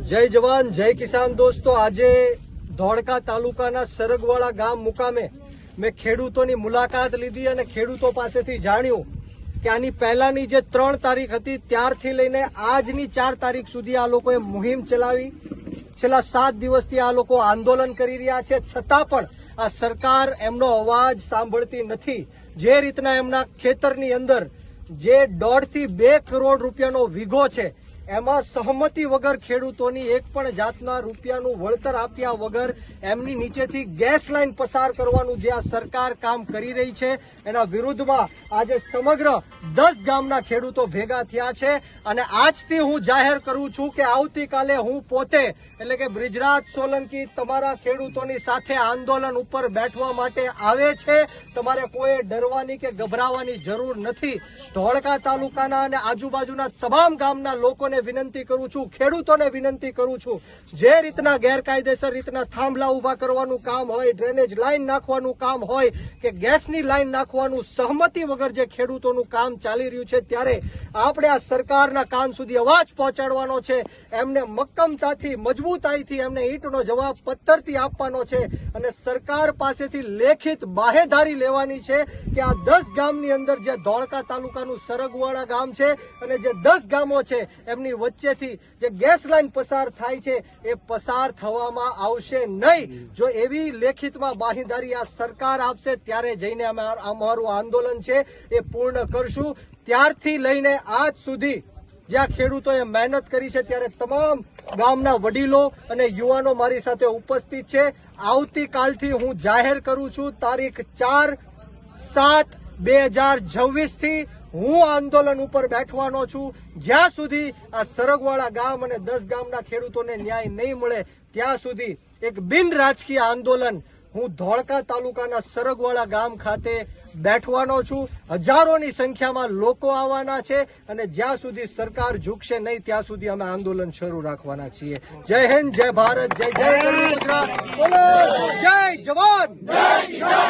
जय जवान जय किसान। दोस्तों આજે ધોળકા તાલુકાના સરગવાળા ગામ મુકામે મેં ખેડૂતોની મુલાકાત લીધી અને ખેડૂતો પાસેથી જાણ્યું કે આની પહેલાની જે 3 તારીખ હતી ત્યારથી લઈને આજની 4 તારીખ સુધી આ લોકોએ મુહિમ ચલાવી। છેલ્લા 7 દિવસથી આ લોકો આંદોલન કરી રહ્યા છે, છતાં પણ આ સરકાર એમનો અવાજ સાંભળતી નથી। જે રીતના એમના ખેતરની અંદર જે 1.5 થી 2 કરોડ રૂપિયાનો વીઘો છે એમાં સહમતિ વગર ખેડૂતોની એક પણ જાતના રૂપિયાનું વળતર આપ્યા વગર એમની નીચેથી ગેસ લાઈન પસાર કરવાનું જે આ સરકાર કામ કરી રહી છે એના વિરુદ્ધમાં આજે સમગ્ર 10 ગામના ખેડૂતો ભેગા થયા છે અને આજથી હું જાહેર કરું છું કે આવતીકાલે હું પોતે એટલે કે બ્રિજરાજ સોલંકી તમારા ખેડૂતોની સાથે આંદોલન ઉપર બેઠવા માટે આવે છે। તમારે કોઈ ડરવાની કે ગભરાવાની જરૂર નથી। ધોળકા તાલુકાના અને આજુબાજુના તમામ ગામના લોકોને વિનંતી કરું છું, ખેડૂતોને વિનંતી કરું છું, જે રીતના ગેરકાયદેસર રીતના થાંભલા ઉભા કરવાનું કામ હોય, ડ્રેનેજ લાઈન નાખવાનું કામ હોય કે ગેસની લાઈન નાખવાનું સહમતિ વગર જે ખેડૂતોનું કામ ચાલી રહ્યું છે, ત્યારે આપણે આ સરકારના કાન સુધી અવાજ પહોંચાડવાનો છે। એમને મક્કમતાથી મજબૂતાઈથી એમને ઈંટનો જવાબ પથ્થરથી આપવાનો છે અને સરકાર પાસેથી લેખિત બાહેધારી લેવાની છે કે આ 10 ગામની અંદર જે ધોળકા તાલુકાનું સરગવાળા ગામ છે અને જે 10 ગામો છે એમની વચ્ચેથી જે ગેસ લાઈન પસાર થાય છે એ પસાર થવામાં આવશે નહીં। જો એવી લેખિતમાં બાહેધારી આ સરકાર આપશે ત્યારે જઈને અમે અમારું આંદોલન છે એ પૂર્ણ કરશું। ત્યારથી લઈને આજ સુધી જ્યાં ખેડૂતોએ મહેનત કરી છે ત્યારે તમામ ગામના વડીલો અને યુવાનો મારી સાથે ઉપસ્થિત છે। આવતીકાલથી હું જાહેર કરું છું તારીખ 4/7/2026 થી હું આંદોલન ઉપર બેઠવાનો છું। જ્યાં સુધી આ સરગવાળા ગામ અને 10 ગામના ખેડૂતોને ન્યાય નહીં મળે ત્યાં સુધી એક બિન રાજકીય આંદોલન હું ધોળકા તાલુકાના સરગવાળા ગામ ખાતે બેઠવાનો છું। હજારોની સંખ્યામાં લોકો આવવાના છે અને જ્યાં સુધી સરકાર ઝૂકશે નહીં ત્યાં સુધી અમે આંદોલન શરૂ રાખવાના છીએ। જય હિન્દ, જય ભારત, જય જય ગુજરાત, બોલો જય જવાન, જય કિસાન।